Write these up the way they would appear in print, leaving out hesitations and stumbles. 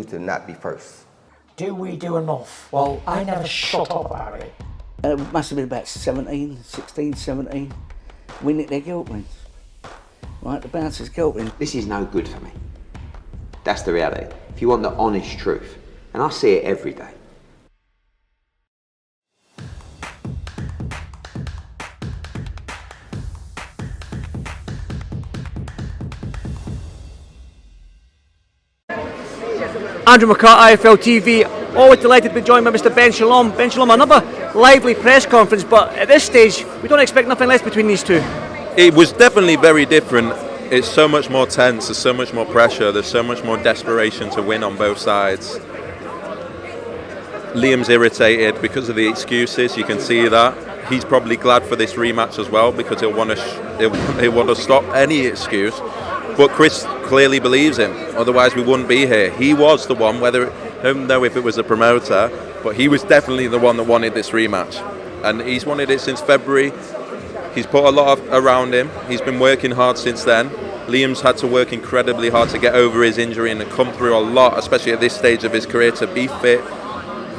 continue to not be first. Do we do enough? Well, I never shut up about it. It must have been about 16, 17. We nicked their guilt rings. Right, the bouncer's guilt ring. This is no good for me. That's the reality. If you want the honest truth, and I see it every day. Andrew McCART, IFL TV, always delighted to be joined by Mr. Ben Shalom. Ben Shalom, another lively press conference, but at this stage, we don't expect nothing less between these two. It was definitely very different. It's so much more tense, there's so much more pressure, there's so much more desperation to win on both sides. Liam's irritated because of the excuses, you can see that. He's probably glad for this rematch as well because he'll want to stop any excuse. But Chris clearly believes him, otherwise we wouldn't be here. He was the one, I don't know if it was a promoter, but he was definitely the one that wanted this rematch. And he's wanted it since February. He's put a lot around him. He's been working hard since then. Liam's had to work incredibly hard to get over his injury and come through a lot, especially at this stage of his career, to be fit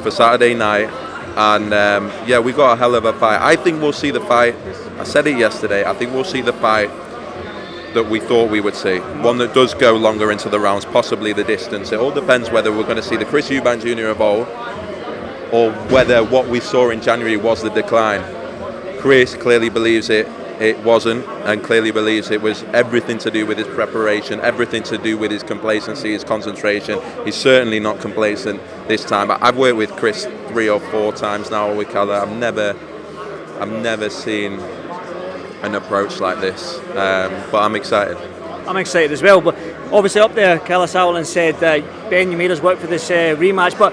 for Saturday night. And we got a hell of a fight. I think we'll see the fight. I said it yesterday. I think we'll see the fight that we thought we would see. One that does go longer into the rounds, possibly the distance. It all depends whether we're going to see the Chris Eubank Jr. of old or whether what we saw in January was the decline. Chris clearly believes it wasn't, and clearly believes it was everything to do with his preparation, everything to do with his complacency, his concentration. He's certainly not complacent this time. I've worked with Chris 3 or 4 times now with Kalle. I've never seen an approach like this, but I'm excited. I'm excited as well, but obviously up there, Kalle Sauerland said, Ben, you made us work for this rematch, but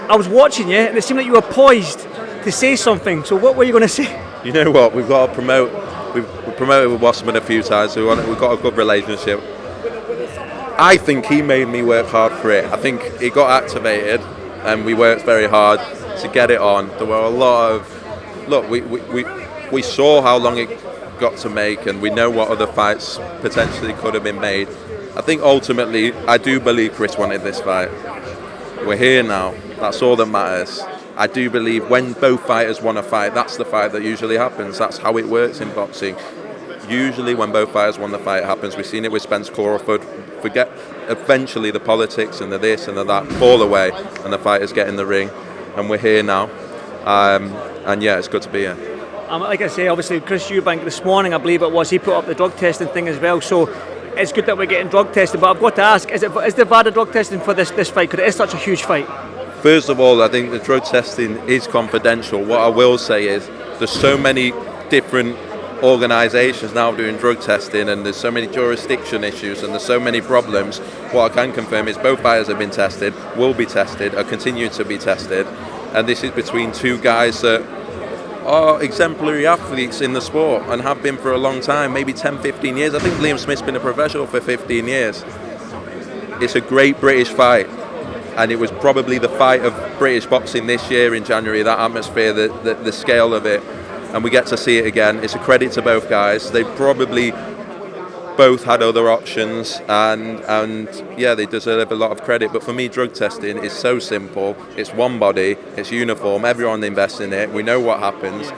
I was watching you and it seemed like you were poised to say something, so what were you going to say? You know what, we've got to promote. We've promoted with Wasserman a few times, so we've got a good relationship. I think he made me work hard for it. I think it got activated and we worked very hard to get it on. There were a lot of... Look, we saw how long it got to make and we know what other fights potentially could have been made. I think ultimately, I do believe Chris wanted this fight. We're here now. That's all that matters. I do believe when both fighters want a fight, that's the fight that usually happens. That's how it works in boxing. Usually when both fighters want the fight, it happens. We've seen it with Spence Crawford. Forget eventually the politics and the this and the that fall away and the fighters get in the ring. And we're here now. And yeah, it's good to be here. Like I say, obviously Chris Eubank this morning, I believe it was, he put up the drug testing thing as well. So it's good that we're getting drug tested. But I've got to ask, is the Vada drug testing for this fight? Because it is such a huge fight. First of all, I think the drug testing is confidential. What I will say is there's so many different organisations now doing drug testing and there's so many jurisdiction issues and there's so many problems. What I can confirm is both fighters have been tested, will be tested, are continuing to be tested. And this is between two guys that are exemplary athletes in the sport and have been for a long time, maybe 10, 15 years. I think Liam Smith's been a professional for 15 years. It's a great British fight. And it was probably the fight of British boxing this year in January, that atmosphere, the scale of it. And we get to see it again. It's a credit to both guys. They probably both had other options and yeah, they deserve a lot of credit. But for me, drug testing is so simple. It's one body, it's uniform, everyone invests in it. We know what happens.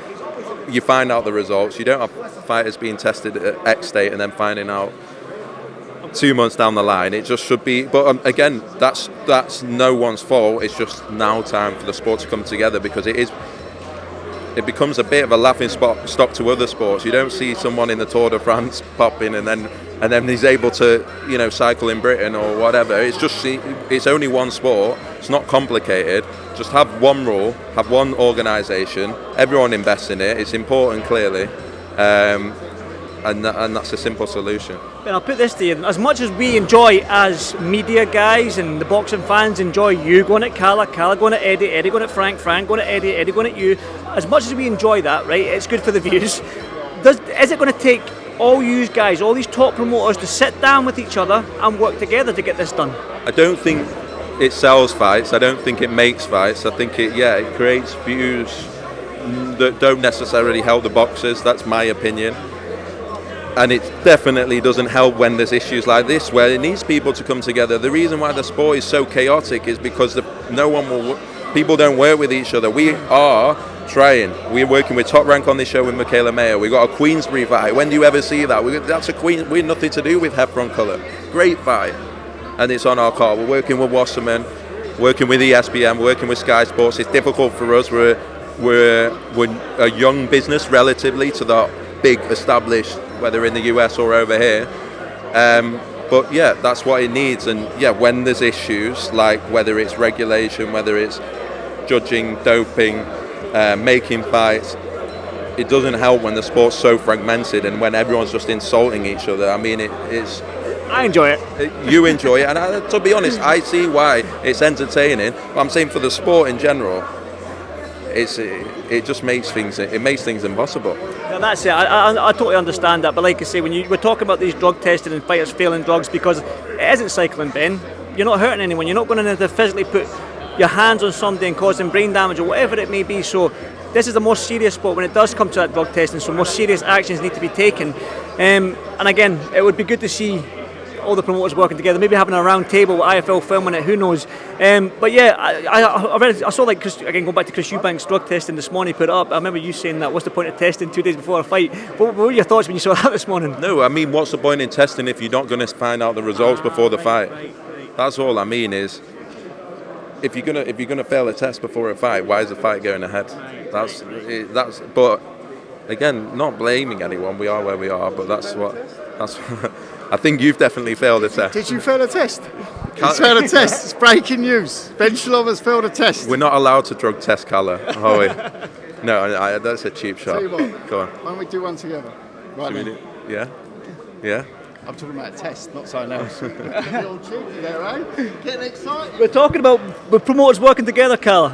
You find out the results. You don't have fighters being tested at X date and then finding out 2 months down the line. It just should be, but again, that's no one's fault. It's just now time for the sport to come together because it becomes a bit of a laughing stock to other sports. You don't see someone in the Tour de France pop in and then he's able to, cycle in Britain or whatever. It's only one sport. It's not complicated. Just have one rule, have one organisation. Everyone invests in it. It's important, clearly. And that's a simple solution. And I'll put this to you, as much as we enjoy as media guys and the boxing fans enjoy you going at Kalle going at Eddie going at Frank going at Eddie going at you, as much as we enjoy that, right, it's good for the views. Is it going to take all you guys, all these top promoters to sit down with each other and work together to get this done? I don't think it sells fights, I don't think it makes fights, I think it creates views that don't necessarily help the boxers, that's my opinion. And it definitely doesn't help when there's issues like this, where it needs people to come together. The reason why the sport is so chaotic is because people don't work with each other. We are trying. We're working with Top Rank on this show with Michaela Mayer. We got a Queensbury fight. When do you ever see that? That's a Queen. We're nothing to do with Heffron colour. Great fight, and it's on our card. We're working with Wasserman, working with ESPN, working with Sky Sports. It's difficult for us. We're a young business relatively to the big established, whether in the US or over here. But yeah, that's what it needs. And yeah, when there's issues like whether it's regulation, whether it's judging, doping, making fights, it doesn't help when the sport's so fragmented and when everyone's just insulting each other. I mean, it's. I enjoy it. You enjoy it, and to be honest, I see why it's entertaining. But I'm saying for the sport in general, it just makes things impossible. Yeah, that's it. I totally understand that, but like I say, when we're talking about these drug testing and fighters failing drugs, because it isn't cycling, Ben. You're not hurting anyone. You're not going to physically put your hands on somebody and cause them brain damage or whatever it may be. So this is a more serious sport when it does come to that drug testing. So more serious actions need to be taken. And again, it would be good to see all the promoters working together, maybe having a round table with IFL filming it, who knows. But yeah, I saw, like, Chris, again, going back to Chris Eubank's drug testing this morning, put up. I remember you saying that, what's the point of testing 2 days before a fight? What were your thoughts when you saw that this morning? No, I mean, what's the point in testing if you're not going to find out the results before the fight? That's all I mean is, if you're gonna fail a test before a fight, why is the fight going ahead? That's. But again, not blaming anyone. We are where we are, but that's. I think you've definitely failed a test. Did you fail a test? He's failed a test. It's breaking news. Ben Shalom has failed a test. We're not allowed to drug test Kalle, are we? No, that's a cheap shot. Tell you what. Go on. Why don't we do one together? Right now. Yeah. I'm talking about a test, not something else. You're all cheeky there, eh? Getting excited. We're talking about the promoters working together, Kalle.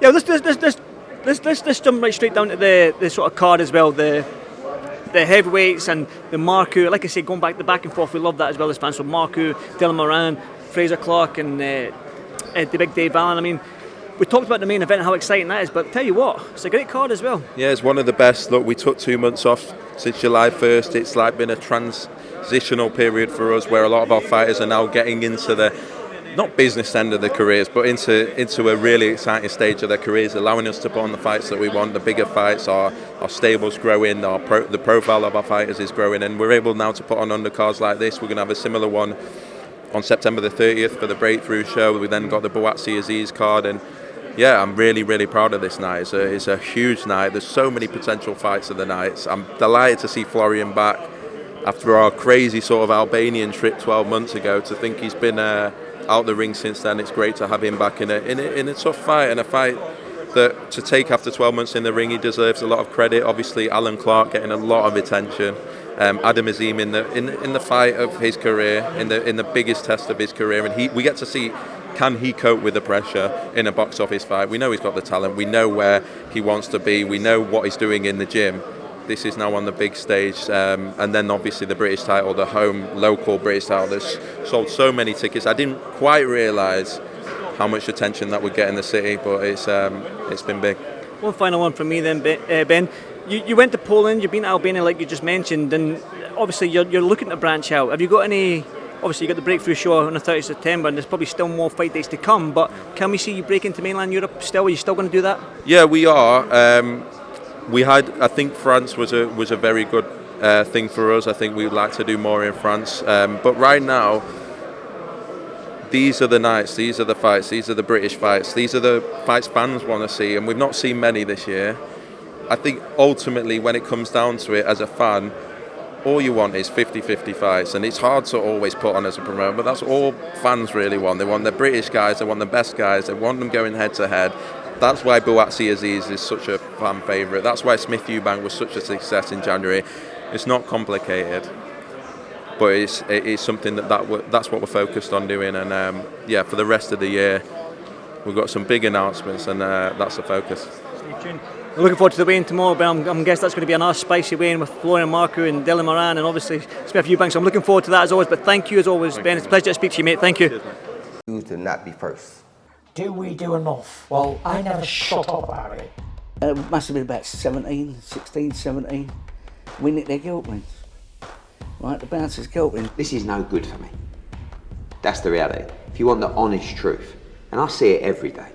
Let's jump right straight down to the sort of card as well. The heavyweights and the Marku, like I say, going back and forth, we love that as well as fans. So Marku, Dylan Moran, Fraser Clark, and the big Dave Allen. I mean, we talked about the main event and how exciting that is, but tell you what, it's a great card as well. Yeah, it's one of the best. Look, we took 2 months off since July 1st. It's like been a transitional period for us where a lot of our fighters are now getting into the not business end of their careers, but into a really exciting stage of their careers, allowing us to put on the fights that we want, the bigger fights. Our stable's growing, the profile of our fighters is growing, and we're able now to put on undercards like this. We're going to have a similar one on September the 30th for the Breakthrough show. We then got the Boatsi Aziz card, and yeah, I'm really, really proud of this night. It's a huge night. There's so many potential fights of the nights. I'm delighted to see Florian back after our crazy sort of Albanian trip 12 months ago. To think he's been out the ring since then, it's great to have him back in a tough fight, and a fight that to take after 12 months in the ring, he deserves a lot of credit. Obviously, Alan Clark getting a lot of attention. Adam Azim in the fight of his career, in the biggest test of his career, and we get to see, can he cope with the pressure in a box office fight? We know he's got the talent. We know where he wants to be. We know what he's doing in the gym. This is now on the big stage, and then obviously the British title, the home local British title, that's sold so many tickets. I didn't quite realise how much attention that would get in the city, but it's been big. One final one from me then, Ben. You went to Poland, you've been to Albania like you just mentioned, and obviously you're looking to branch out. Have you got any? Obviously, you got the Breakthrough show on the 30th of September, and there's probably still more fight dates to come. But can we see you break into mainland Europe still? Are you still going to do that? Yeah, we are. I think France was a very good thing for us. I think we'd like to do more in France. But right now, these are the nights, these are the fights, these are the British fights, these are the fights fans want to see, and we've not seen many this year. I think ultimately, when it comes down to it, as a fan, all you want is 50-50 fights, and it's hard to always put on as a promoter, but that's all fans really want. They want the British guys, they want the best guys, they want them going head to head. That's why Boatsi Aziz is such a fan favourite. That's why Smith Eubank was such a success in January. It's not complicated, but it's something that's what we're focused on doing. And for the rest of the year, we've got some big announcements, and that's the focus. Stay tuned. We're looking forward to the weigh-in tomorrow, but I'm guessing that's going to be a nice spicy weigh-in with Florian Marku and Dylan Moran, and obviously Smith Eubank. So I'm looking forward to that as always. But thank you as always, Ben. It's a pleasure to speak to you, mate. Thank you. Choose to not be first. Do we do enough? Well, I never shut up about it. It must have been about 16, 17. We nick their guilt rings. Right, the bouncer's guilt ring. This is no good for me. That's the reality. If you want the honest truth, and I see it every day,